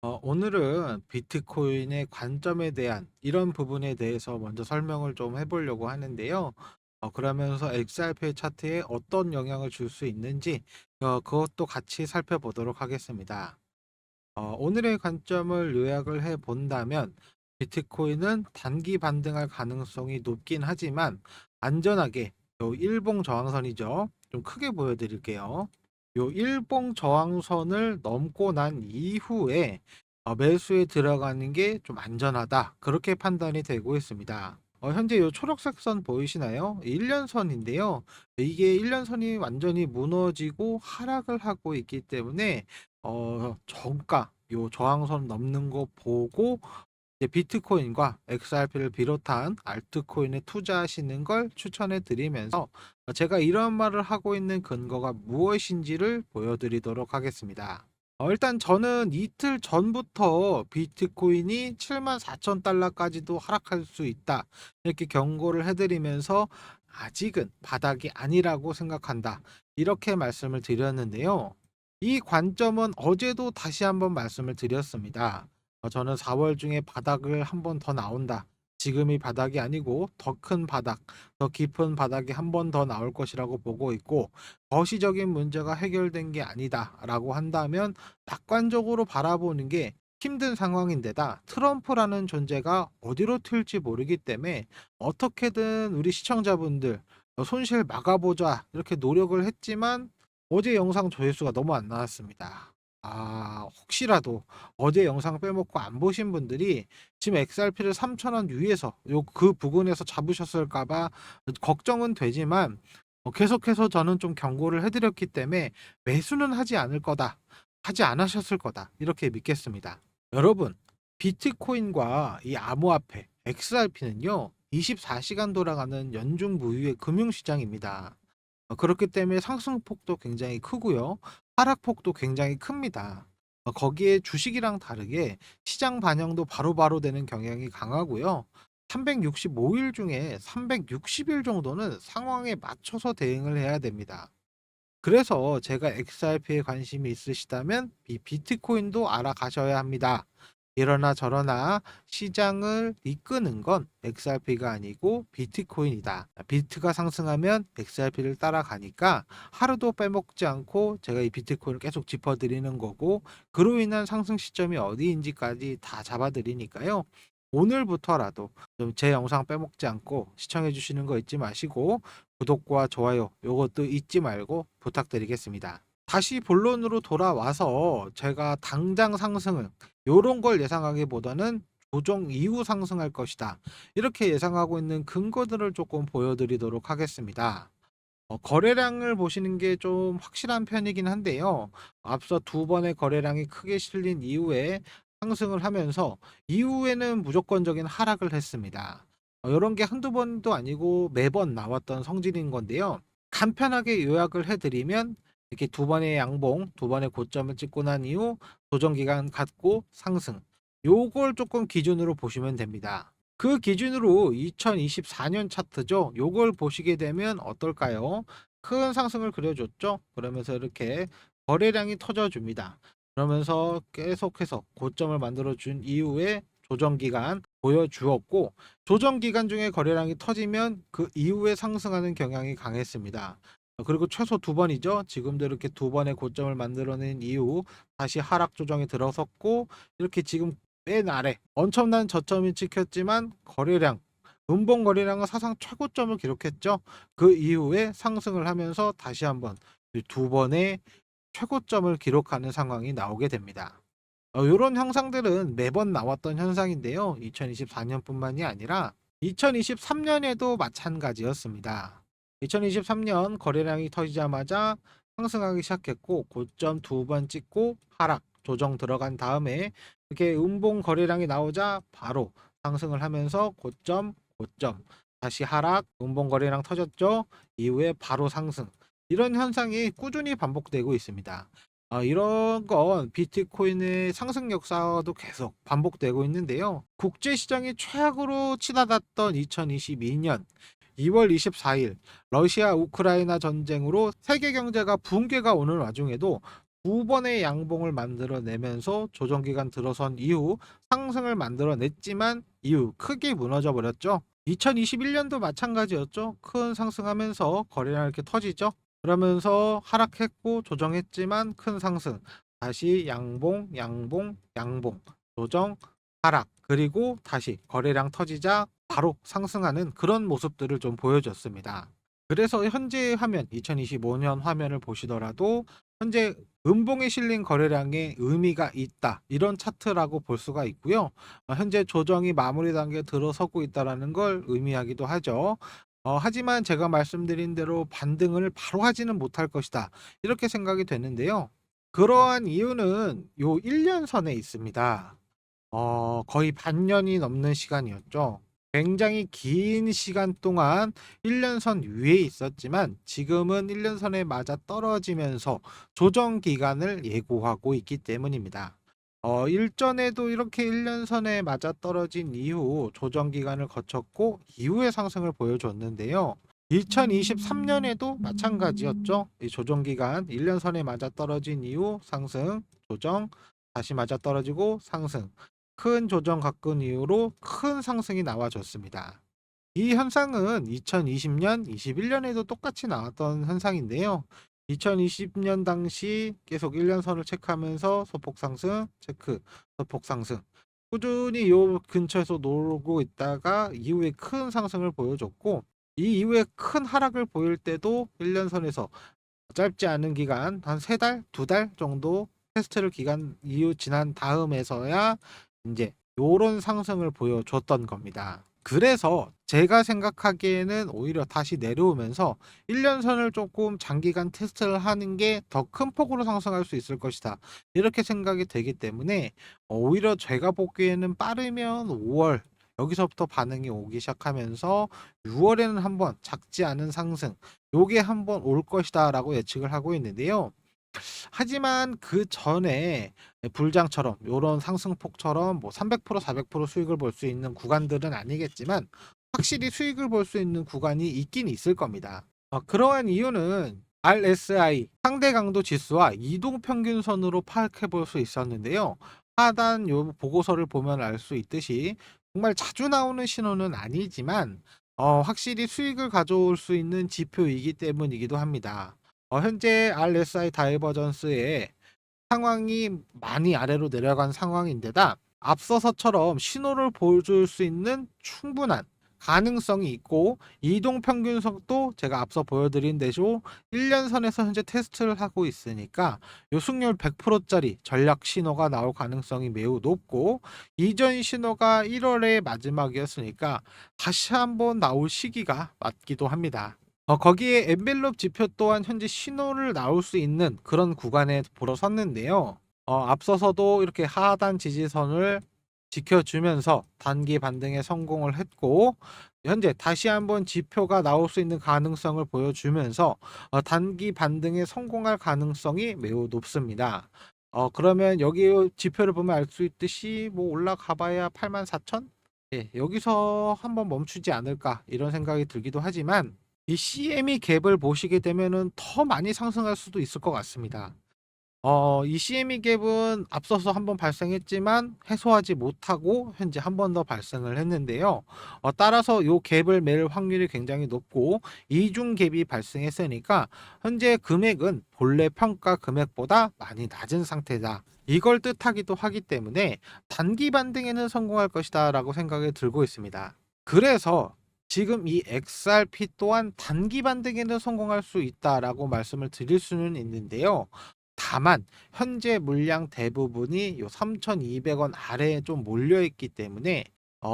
오늘은 비트코인의 관점에 대한 이런 부분에 대해서 먼저 설명을 좀 해보려고 하는데요. 그러면서 XRP 차트에 어떤 영향을 줄 수 있는지 그것도 같이 살펴보도록 하겠습니다. 오늘의 관점을 요약을 해 본다면 비트코인은 단기 반등할 가능성이 높긴 하지만 안전하게 요 일봉 저항선이죠. 좀 크게 보여드릴게요. 요 일봉 저항선을 넘고 난 이후에 매수에 들어가는 게 좀 안전하다. 그렇게 판단이 되고 있습니다. 현재 요 초록색 선 보이시나요? 1년선인데요. 이게 1년선이 완전히 무너지고 하락을 하고 있기 때문에 정가 요 저항선 넘는 거 보고 이제 비트코인과 XRP를 비롯한 알트코인에 투자하시는 걸 추천해 드리면서 제가 이런 말을 하고 있는 근거가 무엇인지를 보여드리도록 하겠습니다. 일단 저는 이틀 전부터 비트코인이 74,000달러까지도 하락할 수 있다. 이렇게 경고를 해드리면서 아직은 바닥이 아니라고 생각한다. 이렇게 말씀을 드렸는데요. 이 관점은 어제도 다시 한번 말씀을 드렸습니다. 저는 4월 중에 바닥을 한번 더 나온다. 지금이 바닥이 아니고 더 큰 바닥, 더 깊은 바닥이 한 번 더 나올 것이라고 보고 있고 거시적인 문제가 해결된 게 아니다라고 한다면 낙관적으로 바라보는 게 힘든 상황인데다 트럼프라는 존재가 어디로 튈지 모르기 때문에 어떻게든 우리 시청자분들 손실 막아보자 이렇게 노력을 했지만 어제 영상 조회수가 너무 안 나왔습니다. 혹시라도 어제 영상 빼먹고 안 보신 분들이 지금 XRP를 3,000원 위에서 그 부근에서 잡으셨을까 봐 걱정은 되지만 계속해서 저는 좀 경고를 해드렸기 때문에 매수는 하지 않을 거다. 하지 않으셨을 거다. 이렇게 믿겠습니다. 여러분, 비트코인과 이 암호화폐 XRP는요. 24시간 돌아가는 연중 무휴의 금융시장입니다. 그렇기 때문에 상승폭도 굉장히 크고요. 하락폭도 굉장히 큽니다. 거기에 주식이랑 다르게 시장 반영도 바로바로 되는 경향이 강하고요. 365일 중에 360일 정도는 상황에 맞춰서 대응을 해야 됩니다. 그래서 제가 XRP에 관심이 있으시다면 이 비트코인도 알아가셔야 합니다. 이러나 저러나 시장을 이끄는 건 XRP가 아니고 비트코인이다. 비트가 상승하면 XRP를 따라가니까 하루도 빼먹지 않고 제가 이 비트코인을 계속 짚어드리는 거고 그로 인한 상승 시점이 어디인지까지 다 잡아드리니까요. 오늘부터라도 좀 제 영상 빼먹지 않고 시청해 주시는 거 잊지 마시고 구독과 좋아요 요것도 잊지 말고 부탁드리겠습니다. 다시 본론으로 돌아와서 제가 당장 상승을 요런 걸 예상하기보다는 조정 이후 상승할 것이다. 이렇게 예상하고 있는 근거들을 조금 보여드리도록 하겠습니다. 거래량을 보시는 게 좀 확실한 편이긴 한데요. 앞서 두 번의 거래량이 크게 실린 이후에 상승을 하면서 이후에는 무조건적인 하락을 했습니다. 이런 게 한두 번도 아니고 매번 나왔던 성질인 건데요. 간편하게 요약을 해드리면 이렇게 두 번의 양봉, 두 번의 고점을 찍고 난 이후 조정 기간 갖고 상승. 요걸 조금 기준으로 보시면 됩니다. 그 기준으로 2024년 차트죠. 요걸 보시게 되면 어떨까요? 큰 상승을 그려줬죠. 그러면서 이렇게 거래량이 터져줍니다. 그러면서 계속해서 고점을 만들어준 이후에 조정 기간 보여주었고 조정 기간 중에 거래량이 터지면 그 이후에 상승하는 경향이 강했습니다. 그리고 최소 두 번이죠. 지금도 이렇게 두 번의 고점을 만들어낸 이후 다시 하락 조정에 들어섰고 이렇게 지금 맨 아래 엄청난 저점이 찍혔지만 거래량 음봉 거래량은 사상 최고점을 기록했죠. 그 이후에 상승을 하면서 다시 한번 두 번의 최고점을 기록하는 상황이 나오게 됩니다. 이런 형상들은 매번 나왔던 현상인데요. 2024년뿐만이 아니라 2023년에도 마찬가지였습니다. 2023년 거래량이 터지자마자 상승하기 시작했고 고점 두 번 찍고 하락 조정 들어간 다음에 이렇게 음봉 거래량이 나오자 바로 상승을 하면서 고점 다시 하락 음봉 거래량 터졌죠. 이후에 바로 상승 이런 현상이 꾸준히 반복되고 있습니다. 이런 건 비트코인의 상승 역사도 계속 반복되고 있는데요. 국제 시장이 최악으로 치닫았던 2022년 2월 24일 러시아 우크라이나 전쟁으로 세계 경제가 붕괴가 오는 와중에도 두 번의 양봉을 만들어내면서 조정기간 들어선 이후 상승을 만들어냈지만 이후 크게 무너져 버렸죠. 2021년도 마찬가지였죠. 큰 상승하면서 거래량 이렇게 터지죠. 그러면서 하락했고 조정했지만 큰 상승. 다시 양봉, 양봉, 양봉, 조정, 하락. 그리고 다시 거래량 터지자 바로 상승하는 그런 모습들을 좀 보여줬습니다. 그래서 현재 화면, 2025년 화면을 보시더라도 현재 음봉에 실린 거래량에 의미가 있다. 이런 차트라고 볼 수가 있고요. 현재 조정이 마무리 단계에 들어서고 있다라는 걸 의미하기도 하죠. 하지만 제가 말씀드린 대로 반등을 바로 하지는 못할 것이다. 이렇게 생각이 되는데요. 그러한 이유는 요 1년 선에 있습니다. 거의 반년이 넘는 시간이었죠. 굉장히 긴 시간 동안 1년선 위에 있었지만 지금은 1년선에 맞아 떨어지면서 조정 기간을 예고하고 있기 때문입니다. 일전에도 이렇게 1년선에 맞아 떨어진 이후 조정 기간을 거쳤고 이후에 상승을 보여줬는데요. 2023년에도 마찬가지였죠. 이 조정 기간 1년선에 맞아 떨어진 이후 상승, 조정, 다시 맞아 떨어지고 상승. 큰 조정 겪은 이후로 큰 상승이 나와줬습니다. 이 현상은 2020년, 21년에도 똑같이 나왔던 현상인데요. 2020년 당시 계속 1년선을 체크하면서 소폭 상승, 체크, 소폭 상승. 꾸준히 요 근처에서 놀고 있다가 이후에 큰 상승을 보여줬고, 이 이후에 큰 하락을 보일 때도 1년선에서 짧지 않은 기간, 한 3달, 2달 정도 테스트를 기간 이후 지난 다음에서야 이제 요런 상승을 보여줬던 겁니다. 그래서 제가 생각하기에는 오히려 다시 내려오면서 1년선을 조금 장기간 테스트를 하는 게 더 큰 폭으로 상승할 수 있을 것이다. 이렇게 생각이 되기 때문에 오히려 제가 보기에는 빠르면 5월 여기서부터 반응이 오기 시작하면서 6월에는 한번 작지 않은 상승 요게 한번 올 것이다라고 예측을 하고 있는데요. 하지만 그 전에 불장처럼 요런 상승폭처럼 뭐 300% 400% 수익을 볼 수 있는 구간들은 아니겠지만 확실히 수익을 볼 수 있는 구간이 있긴 있을 겁니다. 그러한 이유는 RSI 상대 강도 지수와 이동 평균선으로 파악해 볼 수 있었는데요. 하단 요 보고서를 보면 알 수 있듯이 정말 자주 나오는 신호는 아니지만 확실히 수익을 가져올 수 있는 지표이기 때문이기도 합니다. 현재 RSI 다이버전스의 상황이 많이 아래로 내려간 상황인데다 앞서서처럼 신호를 보여줄 수 있는 충분한 가능성이 있고 이동 평균선도 제가 앞서 보여드린 대로 1년선에서 현재 테스트를 하고 있으니까 요승률 100%짜리 전략 신호가 나올 가능성이 매우 높고 이전 신호가 1월의 마지막이었으니까 다시 한번 나올 시기가 맞기도 합니다. 거기에 엔벨롭 지표 또한 현재 신호를 나올 수 있는 그런 구간에 들어섰는데요. 앞서서도 이렇게 하단 지지선을 지켜주면서 단기 반등에 성공을 했고 현재 다시 한번 지표가 나올 수 있는 가능성을 보여주면서 단기 반등에 성공할 가능성이 매우 높습니다. 그러면 여기 지표를 보면 알 수 있듯이 뭐 올라가 봐야 84,000? 예, 여기서 한번 멈추지 않을까 이런 생각이 들기도 하지만 이 CME 갭을 보시게 되면은 더 많이 상승할 수도 있을 것 같습니다. 이 CME 갭은 앞서서 한번 발생했지만 해소하지 못하고 현재 한 번 더 발생을 했는데요. 따라서 요 갭을 맬 확률이 굉장히 높고 이중 갭이 발생했으니까 현재 금액은 본래 평가 금액보다 많이 낮은 상태다. 이걸 뜻하기도 하기 때문에 단기 반등에는 성공할 것이다라고 생각이 들고 있습니다. 그래서 지금 이 XRP 또한 단기 반등에는 성공할 수 있다라고 말씀을 드릴 수는 있는데요. 다만 현재 물량 대부분이 요 3,200원 아래에 좀 몰려 있기 때문에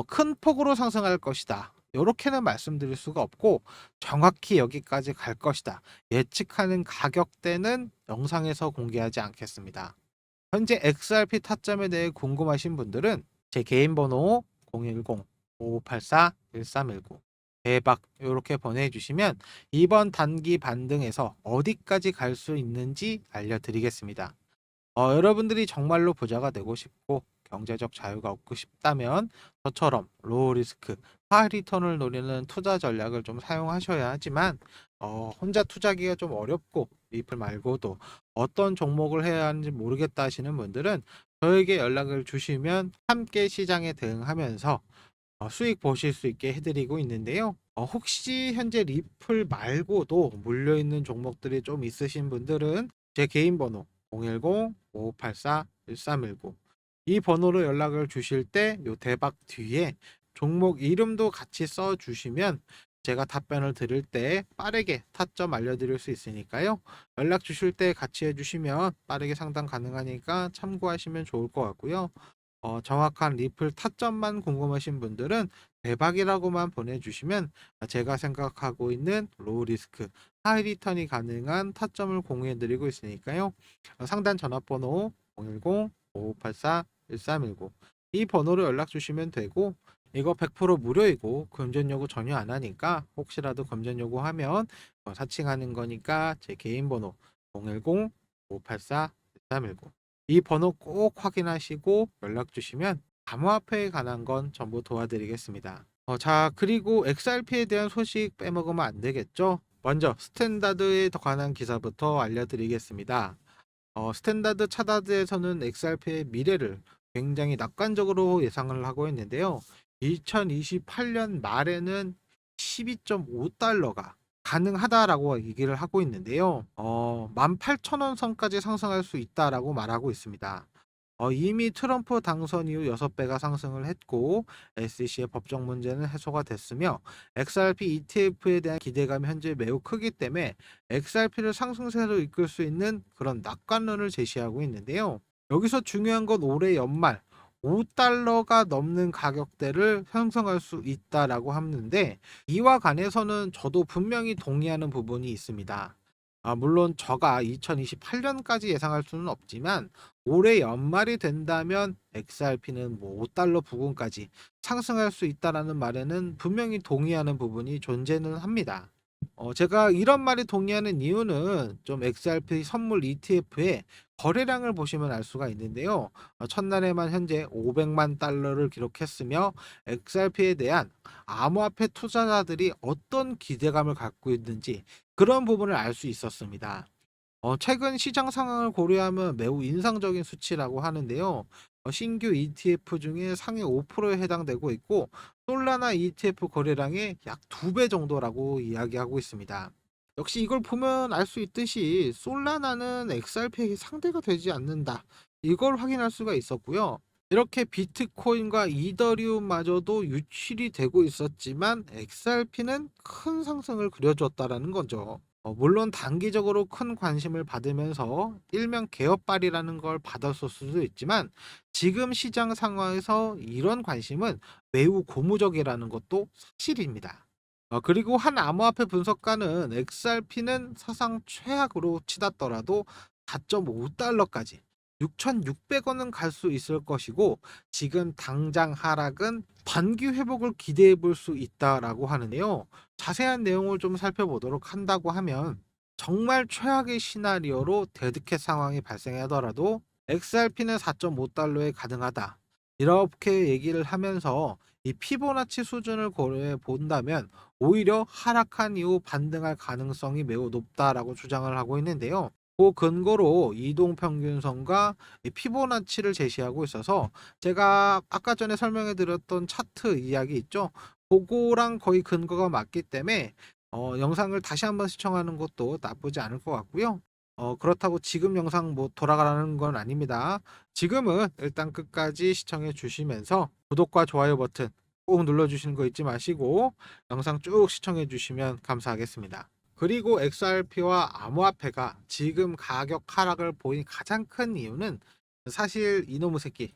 큰 폭으로 상승할 것이다. 요렇게는 말씀드릴 수가 없고 정확히 여기까지 갈 것이다. 예측하는 가격대는 영상에서 공개하지 않겠습니다. 현재 XRP 타점에 대해 궁금하신 분들은 제 개인 번호 010-5584-1319 대박 이렇게 보내주시면 이번 단기 반등에서 어디까지 갈 수 있는지 알려드리겠습니다. 여러분들이 정말로 부자가 되고 싶고 경제적 자유가 얻고 싶다면 저처럼 로우 리스크, 하이 리턴을 노리는 투자 전략을 좀 사용하셔야 하지만 혼자 투자하기가 좀 어렵고 리플 말고도 어떤 종목을 해야 하는지 모르겠다 하시는 분들은 저에게 연락을 주시면 함께 시장에 대응하면서 수익 보실 수 있게 해드리고 있는데요. 혹시 현재 리플 말고도 물려있는 종목들이 좀 있으신 분들은 제 개인 번호 010-5584-1319 이 번호로 연락을 주실 때 요 대박 뒤에 종목 이름도 같이 써 주시면 제가 답변을 드릴 때 빠르게 타점 알려드릴 수 있으니까요. 연락 주실 때 같이 해주시면 빠르게 상담 가능하니까 참고하시면 좋을 것 같고요. 정확한 리플 타점만 궁금하신 분들은 대박이라고만 보내주시면 제가 생각하고 있는 로우 리스크, 하이 리턴이 가능한 타점을 공유해드리고 있으니까요. 상단 전화번호 010-5584-1319 이 번호로 연락 주시면 되고 이거 100% 무료이고 금전 요구 전혀 안 하니까 혹시라도 금전 요구하면 사칭하는 거니까 제 개인 번호 010-5584-1319 이 번호 꼭 확인하시고 연락 주시면 암호화폐에 관한 건 전부 도와드리겠습니다. 자, 그리고 XRP에 대한 소식 빼먹으면 안 되겠죠? 먼저 스탠다드에 관한 기사부터 알려드리겠습니다. 스탠다드 차다드에서는 XRP의 미래를 굉장히 낙관적으로 예상을 하고 있는데요. 2028년 말에는 12.5달러가 가능하다라고 얘기를 하고 있는데요. 18,000원 선까지 상승할 수 있다라고 말하고 있습니다. 이미 트럼프 당선 이후 6배가 상승을 했고 SEC의 법적 문제는 해소가 됐으며 XRP ETF에 대한 기대감이 현재 매우 크기 때문에 XRP를 상승세로 이끌 수 있는 그런 낙관론을 제시하고 있는데요. 여기서 중요한 건 올해 연말 5달러가 넘는 가격대를 형성할 수 있다라고 하는데 이와 관해서는 저도 분명히 동의하는 부분이 있습니다. 물론 저가 2028년까지 예상할 수는 없지만 올해 연말이 된다면 XRP는 뭐 5달러 부근까지 상승할 수 있다라는 말에는 분명히 동의하는 부분이 존재는 합니다. 제가 이런 말에 동의하는 이유는 좀 XRP 선물 ETF의 거래량을 보시면 알 수가 있는데요. 첫날에만 현재 500만 달러를 기록했으며 XRP에 대한 암호화폐 투자자들이 어떤 기대감을 갖고 있는지 그런 부분을 알 수 있었습니다. 최근 시장 상황을 고려하면 매우 인상적인 수치라고 하는데요. 신규 ETF 중에 상위 5%에 해당되고 있고 솔라나 ETF 거래량의 약 2배 정도라고 이야기하고 있습니다. 역시 이걸 보면 알 수 있듯이 솔라나는 XRP에게 상대가 되지 않는다. 이걸 확인할 수가 있었고요. 이렇게 비트코인과 이더리움마저도 유출이 되고 있었지만 XRP는 큰 상승을 그려줬다라는 거죠. 물론 단기적으로 큰 관심을 받으면서 일명 개업발이라는 걸 받았을 수도 있지만 지금 시장 상황에서 이런 관심은 매우 고무적이라는 것도 사실입니다. 그리고 한 암호화폐 분석가는 XRP는 사상 최악으로 치닫더라도 4.5달러까지 6,600원은 갈 수 있을 것이고 지금 당장 하락은 단기 회복을 기대해 볼 수 있다라고 하는데요. 자세한 내용을 좀 살펴보도록 한다고 하면 정말 최악의 시나리오로 데드캣 상황이 발생하더라도 XRP는 4.5달러에 가능하다. 이렇게 얘기를 하면서 이 피보나치 수준을 고려해 본다면 오히려 하락한 이후 반등할 가능성이 매우 높다라고 주장을 하고 있는데요. 그 근거로 이동평균선과 이 피보나치를 제시하고 있어서 제가 아까 전에 설명해 드렸던 차트 이야기 있죠. 그거랑 거의 근거가 맞기 때문에 영상을 다시 한번 시청하는 것도 나쁘지 않을 것 같고요. 그렇다고 지금 영상 뭐 돌아가라는 건 아닙니다. 지금은 일단 끝까지 시청해 주시면서 구독과 좋아요 버튼 꼭 눌러주시는 거 잊지 마시고 영상 쭉 시청해 주시면 감사하겠습니다. 그리고 XRP와 암호화폐가 지금 가격 하락을 보인 가장 큰 이유는 사실 이놈의 새끼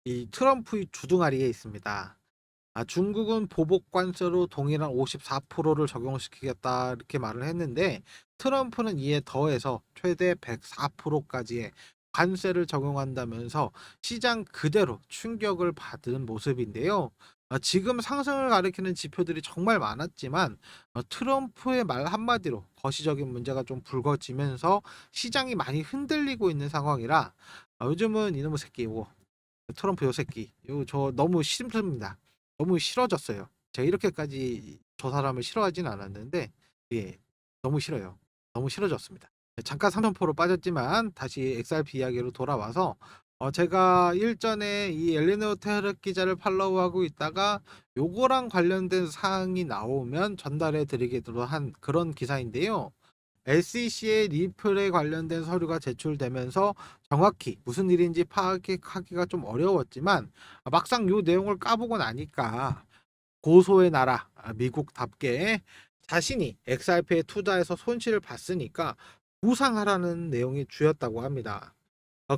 이 트럼프의 주둥아리에 있습니다. 중국은 보복 관세로 동일한 54%를 적용시키겠다 이렇게 말을 했는데 트럼프는 이에 더해서 최대 104%까지의 관세를 적용한다면서 시장 그대로 충격을 받은 모습인데요. 지금 상승을 가리키는 지표들이 정말 많았지만 트럼프의 말 한마디로 거시적인 문제가 좀 불거지면서 시장이 많이 흔들리고 있는 상황이라 요즘은 이놈의 새끼 이거 트럼프 요 새끼 이거 저 너무 싫습니다. 너무 싫어졌어요. 제가 이렇게까지 저 사람을 싫어하진 않았는데 예 너무 싫어요. 너무 싫어졌습니다. 네, 잠깐 삼천포로 빠졌지만 다시 XRP 이야기로 돌아와서 제가 일전에 이 엘리노 테르 기자를 팔로우하고 있다가 요거랑 관련된 사항이 나오면 전달해 드리기로 한 그런 기사인데요. SEC의 리플에 관련된 서류가 제출되면서 정확히 무슨 일인지 파악하기가 좀 어려웠지만 막상 요 내용을 까보고 나니까 고소의 나라 미국답게 자신이 XRP에 투자해서 손실을 봤으니까 보상하라는 내용이 주였다고 합니다.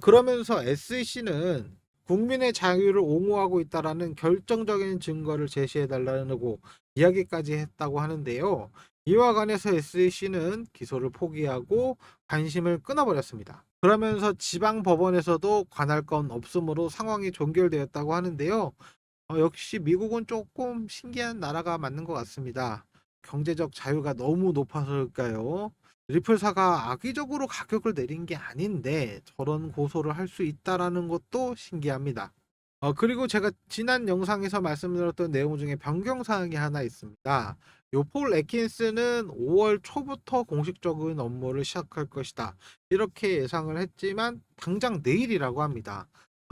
그러면서 SEC는 국민의 자유를 옹호하고 있다라는 결정적인 증거를 제시해 달라고 이야기까지 했다고 하는데요. 이와 관해서 SEC는 기소를 포기하고 관심을 끊어버렸습니다. 그러면서 지방 법원에서도 관할 건 없으므로 상황이 종결되었다고 하는데요. 역시 미국은 조금 신기한 나라가 맞는 것 같습니다. 경제적 자유가 너무 높아서일까요? 리플사가 악의적으로 가격을 내린 게 아닌데 저런 고소를 할 수 있다라는 것도 신기합니다. 그리고 제가 지난 영상에서 말씀드렸던 내용 중에 변경 사항이 하나 있습니다. 요 폴 애킨스는 5월 초부터 공식적인 업무를 시작할 것이다. 이렇게 예상을 했지만 당장 내일이라고 합니다.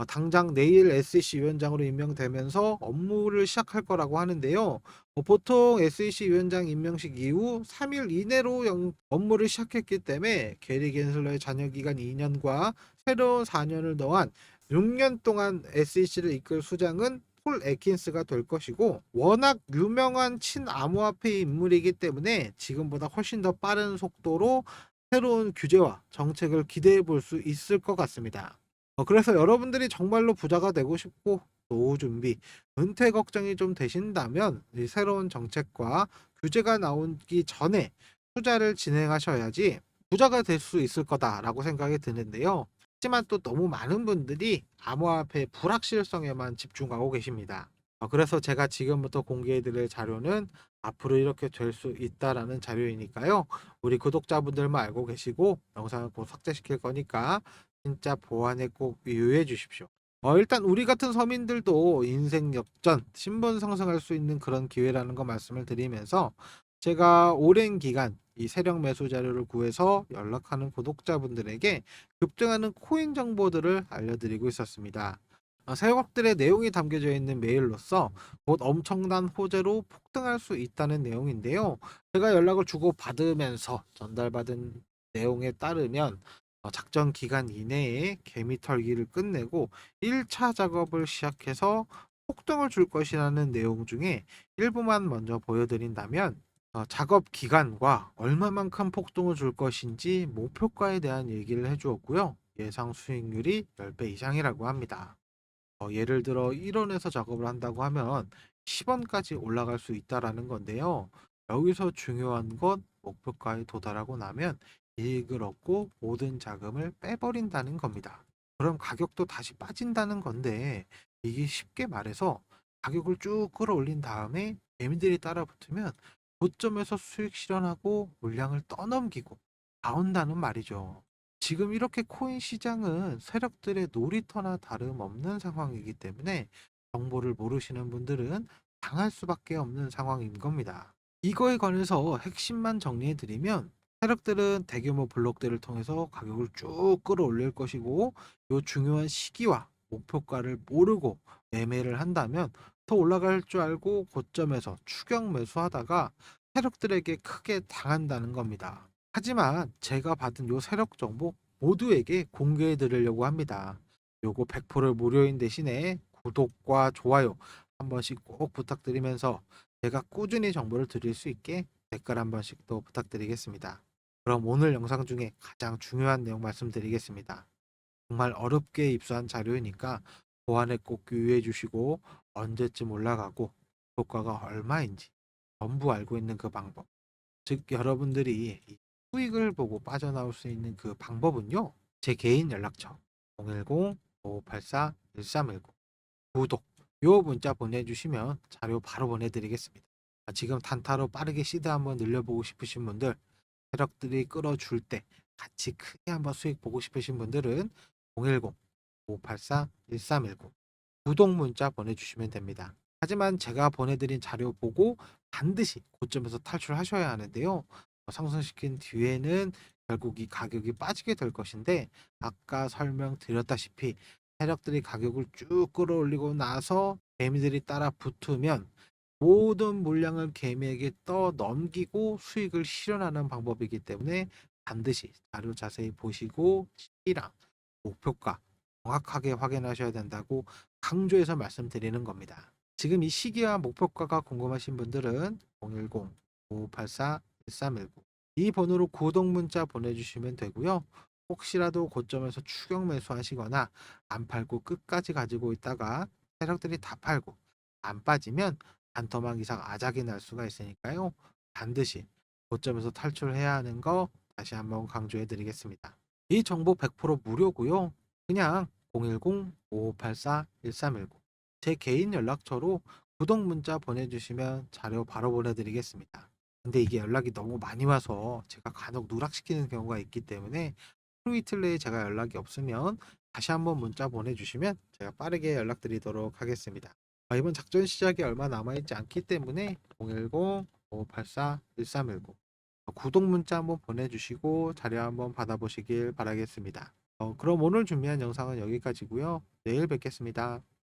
당장 내일 SEC 위원장으로 임명되면서 업무를 시작할 거라고 하는데요. 보통 SEC 위원장 임명식 이후 3일 이내로 업무를 시작했기 때문에 게리 겐슬러의 잔여 기간 2년과 새로운 4년을 더한 6년 동안 SEC를 이끌 수장은 폴 애킨스가 될 것이고 워낙 유명한 친암호화폐 인물이기 때문에 지금보다 훨씬 더 빠른 속도로 새로운 규제와 정책을 기대해 볼 수 있을 것 같습니다. 그래서 여러분들이 정말로 부자가 되고 싶고 노후 준비, 은퇴 걱정이 좀 되신다면 이 새로운 정책과 규제가 나오기 전에 투자를 진행하셔야지 부자가 될 수 있을 거다라고 생각이 드는데요. 하지만 또 너무 많은 분들이 암호화폐 불확실성에만 집중하고 계십니다. 그래서 제가 지금부터 공개해드릴 자료는 앞으로 이렇게 될 수 있다라는 자료이니까요. 우리 구독자분들만 알고 계시고 영상을 곧 삭제시킬 거니까 진짜 보안에 꼭 유의해 주십시오. 일단 우리 같은 서민들도 인생 역전, 신분 상승할 수 있는 그런 기회라는 거 말씀을 드리면서 제가 오랜 기간 이 세력 매수 자료를 구해서 연락하는 구독자분들에게 급등하는 코인 정보들을 알려드리고 있었습니다. 세력들의 내용이 담겨져 있는 메일로서 곧 엄청난 호재로 폭등할 수 있다는 내용인데요. 제가 연락을 주고 받으면서 전달받은 내용에 따르면 작전 기간 이내에 개미 털기를 끝내고 1차 작업을 시작해서 폭등을 줄 것이라는 내용 중에 일부만 먼저 보여드린다면 작업 기간과 얼마만큼 폭등을 줄 것인지 목표가에 대한 얘기를 해주었고요. 예상 수익률이 10배 이상이라고 합니다. 예를 들어 1원에서 작업을 한다고 하면 10원까지 올라갈 수 있다라는 건데요. 여기서 중요한 건 목표가에 도달하고 나면 이익을 얻고 모든 자금을 빼버린다는 겁니다. 그럼 가격도 다시 빠진다는 건데 이게 쉽게 말해서 가격을 쭉 끌어올린 다음에 개미들이 따라붙으면 고점에서 수익 실현하고 물량을 떠넘기고 나온다는 말이죠. 지금 이렇게 코인 시장은 세력들의 놀이터나 다름없는 상황이기 때문에 정보를 모르시는 분들은 당할 수밖에 없는 상황인 겁니다. 이거에 관해서 핵심만 정리해 드리면 세력들은 대규모 블록들을 통해서 가격을 쭉 끌어올릴 것이고 이 중요한 시기와 목표가를 모르고 매매를 한다면 더 올라갈 줄 알고 고점에서 추격 매수하다가 세력들에게 크게 당한다는 겁니다. 하지만 제가 받은 요 세력 정보 모두에게 공개해 드리려고 합니다. 요거 100% 무료인 대신에 구독과 좋아요 한 번씩 꼭 부탁드리면서 제가 꾸준히 정보를 드릴 수 있게 댓글 한 번씩 또 부탁드리겠습니다. 그럼 오늘 영상 중에 가장 중요한 내용 말씀드리겠습니다. 정말 어렵게 입수한 자료이니까 보안에 꼭 유의해 주시고 언제쯤 올라가고 효과가 얼마인지 전부 알고 있는 그 방법. 즉 여러분들이 이 수익을 보고 빠져나올 수 있는 그 방법은요. 제 개인 연락처 010-5584-1319 구독 요 문자 보내주시면 자료 바로 보내드리겠습니다. 지금 단타로 빠르게 시드 한번 늘려보고 싶으신 분들 세력들이 끌어줄 때 같이 크게 한번 수익 보고 싶으신 분들은 010-5584-1319 구독 문자 보내주시면 됩니다. 하지만 제가 보내드린 자료 보고 반드시 고점에서 탈출하셔야 하는데요. 상승시킨 뒤에는 결국 이 가격이 빠지게 될 것인데, 아까 설명드렸다시피 세력들이 가격을 쭉 끌어올리고 나서 개미들이 따라 붙으면 모든 물량을 개미에게 떠 넘기고 수익을 실현하는 방법이기 때문에 반드시 자료 자세히 보시고 시기랑 목표가 정확하게 확인하셔야 된다고 강조해서 말씀드리는 겁니다. 지금 이 시기와 목표가가 궁금하신 분들은 010-5584-1319 이 번호로 구독 문자 보내주시면 되고요. 혹시라도 고점에서 추격 매수하시거나 안 팔고 끝까지 가지고 있다가 세력들이 다 팔고 안 빠지면 반토막 이상 아작이 날 수가 있으니까요. 반드시 고점에서 탈출해야 하는 거 다시 한번 강조해 드리겠습니다. 이 정보 100% 무료고요. 그냥 010-5584-1319 제 개인 연락처로 구독 문자 보내주시면 자료 바로 보내드리겠습니다. 근데 이게 연락이 너무 많이 와서 제가 간혹 누락시키는 경우가 있기 때문에 하루 이틀 내에 제가 연락이 없으면 다시 한번 문자 보내주시면 제가 빠르게 연락드리도록 하겠습니다. 이번 작전 시작이 얼마 남아있지 않기 때문에 010-5584-1319 구독 문자 한번 보내주시고 자료 한번 받아보시길 바라겠습니다. 그럼 오늘 준비한 영상은 여기까지고요. 내일 뵙겠습니다.